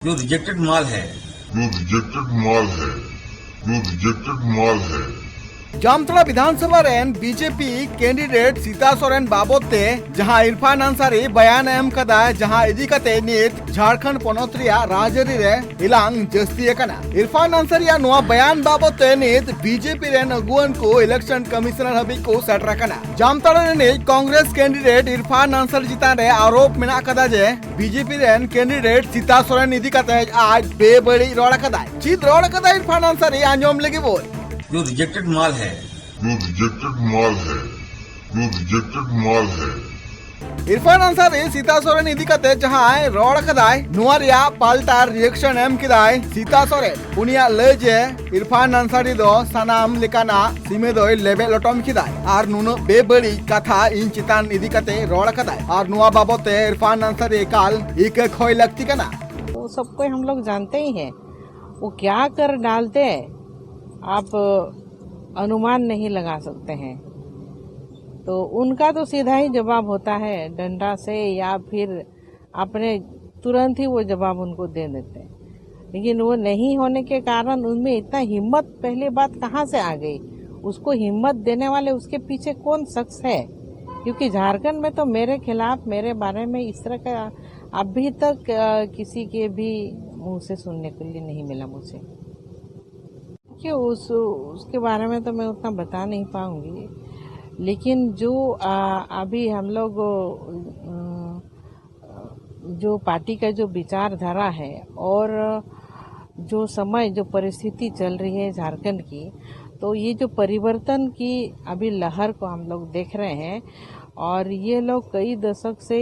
जो रिजेक्टेड माल है जामतला विधानसभा रेन बीजेपी कैंडिडेट सीता सोरेन बाबते जहां इरफान अंसारी बयान एम कदा जहां इदी कते नित झारखंड पोनोत रिया राजरी रे इलांग जस्ती एकना इरफान अंसारी नोआ बयान बाबते नित बीजेपी रेन अगुवन को इलेक्शन कमिश्नर हबी को सेटर कना जामतला रे कांग्रेस कैंडिडेट इरफान अंसारी चितान रे आरोप मेना कदा जे बीजेपी रेन कैंडिडेट सीता सोरेन इदी कते आज बेबड़ी रोड़ा कदा चीत रोड़ा कदा इरफान अंसारी आंजोम लगी बोल जो रिजेक्टेड माल है इरफान अंसारी सीता सोरेन इदी कते जहां रोड़ कदाय नुआरिया पाल्टा रिएक्शन एम किदाय सीता सोरेन उनिया लेजे इरफान अंसारी दो सनाम लिकाना सीमे दो लेबे लटम किदाय आर नुनो बेबड़ी कथा इन चितान इदी कते रोड़ कदाय आर नुआ बाबते इरफान अंसारी काल एक खोय लगती कना तो सबको हम लोग जानते ही हैं वो क्या कर डालते हैं आप अनुमान नहीं लगा सकते हैं। तो उनका तो सीधा ही जवाब होता है डंडा से या फिर अपने तुरंत ही वो जवाब उनको दे देते हैं। लेकिन वो नहीं होने के कारण उनमें इतना हिम्मत पहली बात कहाँ से आ गई, उसको हिम्मत देने वाले उसके पीछे कौन शख्स है? क्योंकि झारखंड में तो मेरे खिलाफ मेरे बारे में इस तरह का अभी तक किसी के भी मुंह से सुनने के लिए नहीं मिला मुझे। कि उसके बारे में तो मैं उतना बता नहीं पाऊंगी, लेकिन जो अभी हम लोग जो पार्टी का जो विचारधारा है और जो समय जो परिस्थिति चल रही है झारखंड की, तो ये जो परिवर्तन की अभी लहर को हम लोग देख रहे हैं और ये लोग कई दशक से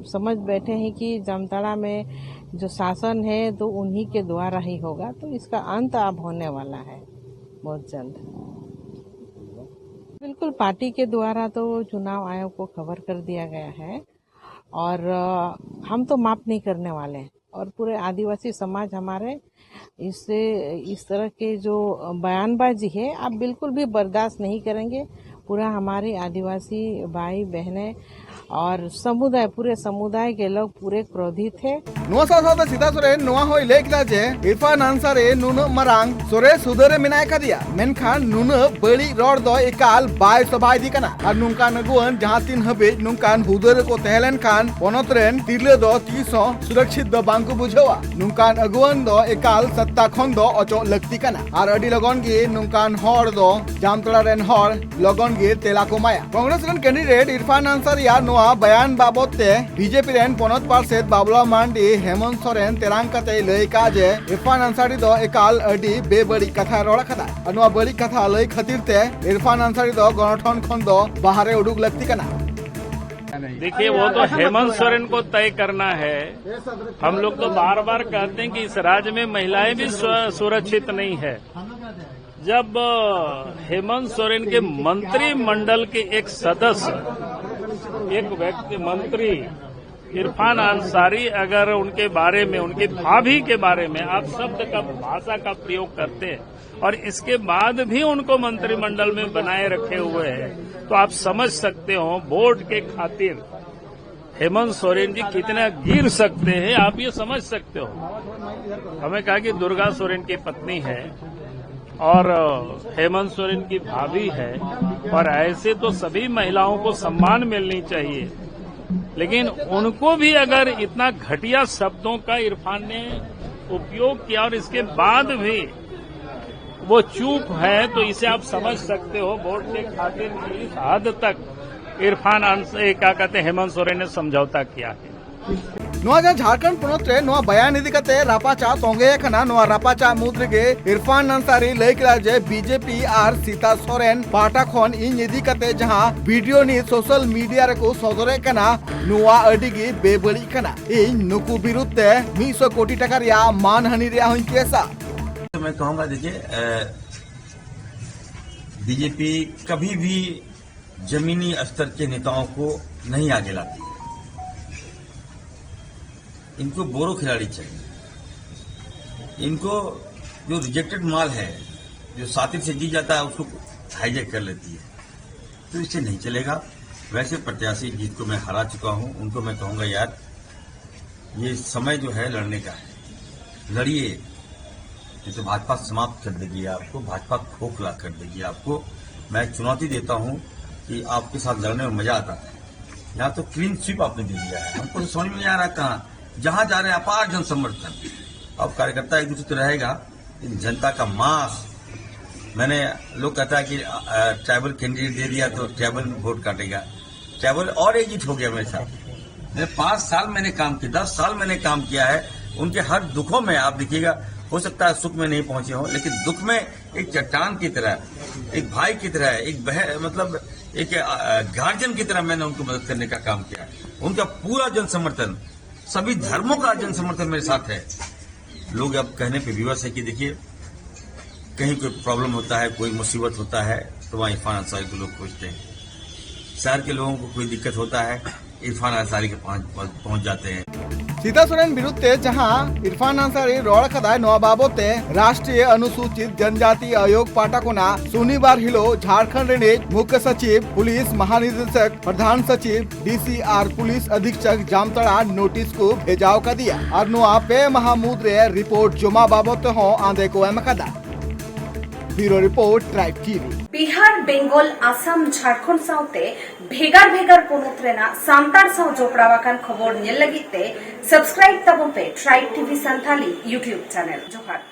समझ बैठे हैं कि जामताड़ा में जो शासन है तो उन्हीं के द्वारा ही होगा। तो इसका अंत अब होने वाला है बहुत जल्द। बिल्कुल पार्टी के द्वारा तो चुनाव आयोग को खबर कर दिया गया है और हम तो माफ नहीं करने वाले हैं और पूरे आदिवासी समाज हमारे इससे इस तरह के जो बयानबाजी है आप बिल्कुल भी बर्दाश्त नहीं करेंगे। पूरा हमारे आदिवासी भाई बहनें और समुदाय पूरे समुदाय के लोग पूरे क्रोधित थे। नुआ साथ सीता सोरेन नुआ होय लेक जे इरफान अंसारी नुन मरांग सोरे सुदरे मिनाय कदिया मेनखान नुन बड़ी रोड दो एकाल बाय सबाय दी कना और नुनकान अगुवन जहां तीन हबे नुनकान हुदरे को तहलेन खान पोनोत रेन तिरले दो 300 सुरक्षित दो बांको बुझवा नुनकान अगुवन दो एकाल सत्ता खन दो अचो लगती कना और अडी लगन गे नुनकान हर दो जामतला रेन हर लगन गे तेला को माया कांग्रेस रेन कैंडिडेट इरफान अंसारी नोआ बयान बाबते बीजेपी रेन पोनोत पार्षद बाबुला मांडी हेमंत सोरेन तेरांग कते लय का जे इरफान अंसारी दो एकाल अडी बेबड़ी कथा रोड़ा कदा नोआ बड़ी कथा लय खातिर ते इरफान अंसारी दो गणठन खन दो बाहरे उडुक लगती कना। देखिए वो तो हेमंत सोरेन को तय करना है। हम लोग तो बार बार कहते हैं कि इस राज्य में महिलाएं भी सुरक्षित नहीं है। जब हेमंत सोरेन के मंत्रिमंडल के एक सदस्य एक व्यक्ति मंत्री इरफान अंसारी अगर उनके बारे में उनकी भाभी के बारे में आप शब्द का भाषा का प्रयोग करते हैं और इसके बाद भी उनको मंत्रिमंडल में बनाए रखे हुए हैं तो आप समझ सकते हो वोट के खातिर हेमंत सोरेन जी कितना गिर सकते हैं। आप ये समझ सकते हो। हमें कहा कि दुर्गा सोरेन की पत्नी है और हेमंत सोरेन की भाभी है और ऐसे तो सभी महिलाओं को सम्मान मिलनी चाहिए, लेकिन उनको भी अगर इतना घटिया शब्दों का इरफान ने उपयोग किया और इसके बाद भी वो चुप है तो इसे आप समझ सकते हो वोट के खातिर इस हद तक इरफान क्या कहते हेमंत सोरेन ने समझौता किया है। नोआ झारखंड पोनोत रे नोआ बयान इदी कते रापाचा तोंगे खना नोआ रापाचा मुद्रगे इरफान अंसारी लय किला जे बीजेपी आर सीता सोरेन पाटा खन इन इदी कते जहां वीडियो नि सोशल मीडिया रे को सदरे कना नोआ अडिगी बेबड़ी कना इन नुकु विरुद्ध 100 कोटी टका रिया मानहानि रिया होई केसा। तो मैं कहूंगा देखिए बीजेपी कभी भी जमीनी स्तर के नेताओं को नहीं आगे लाती। इनको बोरो खिलाड़ी चाहिए। इनको जो रिजेक्टेड माल है जो सातिर से जी जाता है उसको हाईजैक कर लेती है, तो इससे नहीं चलेगा। वैसे प्रत्याशी जिनको मैं हरा चुका हूं उनको मैं कहूंगा यार ये समय जो है लड़ने का है। लड़िए, नहीं तो भाजपा समाप्त कर देगी आपको, भाजपा खोखला कर देगी आपको। मैं चुनौती देता हूं कि आपके साथ लड़ने में मजा आता है। यहाँ तो क्लीन स्वीप आपने दे दिया है, हमको तो समझ में नहीं आ रहा कहाँ जहां जा रहे हैं अपार जन समर्थन। अब कार्यकर्ता एक दूसरे तो रहेगा, जनता का मास, मैंने लोग कहता है कि ट्राइबल कैंडिडेट दे दिया तो ट्राइबल वोट काटेगा, ट्राइबल और एजिट हो गया मेरे साथ। मैंने 5 साल मैंने काम किया, 10 साल मैंने काम किया है, उनके हर दुखों में आप देखिएगा, हो सकता है सुख में नहीं पहुंचे हो, लेकिन दुख में एक चट्टान की तरह, एक भाई की तरह, एक बहन, मतलब एक गार्जियन की तरह मैंने उनको मदद करने का काम किया। उनका पूरा जन समर्थन, सभी धर्मों का जन समर्थन मेरे साथ है। लोग अब कहने पे विवश है कि देखिए कहीं कोई प्रॉब्लम होता है, कोई मुसीबत होता है तो वहाँ इरफान अंसारी को लोग खोजते हैं। शहर के लोगों को कोई दिक्कत होता है, इरफान अंसारी के पहुंच जाते हैं। सीता सोरेन विरुद्धे जहां इरफान अंसारी रड़ कदाय नोआ बाबते राष्ट्रीय अनुसूचित जनजाति आयोग पाठकोना शनिवार हिलो झारखंड रेंज मुख्य सचिव, पुलिस महानिदेशक, प्रधान सचिव, डीसीआर पुलिस अधीक्षक जामताड़ा नोटिस को भेजाव का दिया और नोआ पे महामुद रे रिपोर्ट जमा बाबते हो आंदे को एम कदा। Bureau report tribe TV. Bihar, Bengal, Assam, Jharkhand साउते भेगार भेगार पोनत रेना सांतार साव जोपड़ावाकान खबर नेल लगिते सब्सक्राइब तबन पे tribe TV Santali YouTube channel. जोहार।